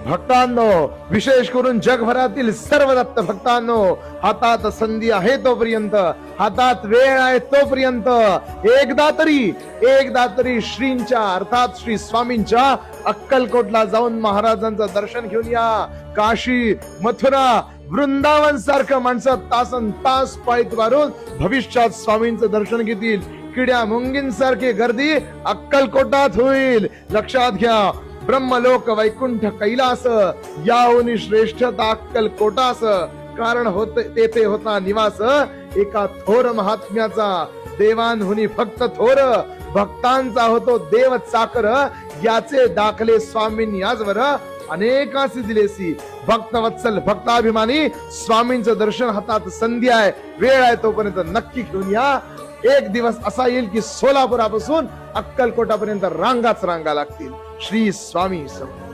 भक्तांनो, विशेष करून जगभरातील सर्व दत्त भक्तांनो, हातात संधी आहे तोपर्यंत, हातात वेळ आहे तोपर्यंत एकदा तरी श्रींच्या अर्थात श्री स्वामींच्या अक्कलकोटला जाऊन महाराजांचं दर्शन घेऊन या. काशी, मथुरा, वृंदावन सारखं माणसं तासन तास पायीत वारून भविष्यात स्वामींचं दर्शन घेतील. किड्या मुंगींसारखी गर्दी अक्कलकोटात होईल. लक्षात घ्या, ब्रह्मलोक वैकुंठ कैलास याहुनी श्रेष्ठता अक्कलकोटास. कारण तेथे होता निवास एका थोर महात्म्याचा. देवांहुनी भक्त थोर, भक्तांचा होतो देव चाकर. याचे दाखले स्वामींनी आजवर अनेकासी दिलेसी. भक्तवत्सल भक्ताभिमानी स्वामींचं दर्शन हातात संधी आहे, वेळ आहे तोपर्यंत नक्की घेऊन या. एक दिवस असा येईल की सोलापुरापासून अक्कलकोटापर्यंत रांगाच रांगा लागतील. श्री स्वामी समर्थ.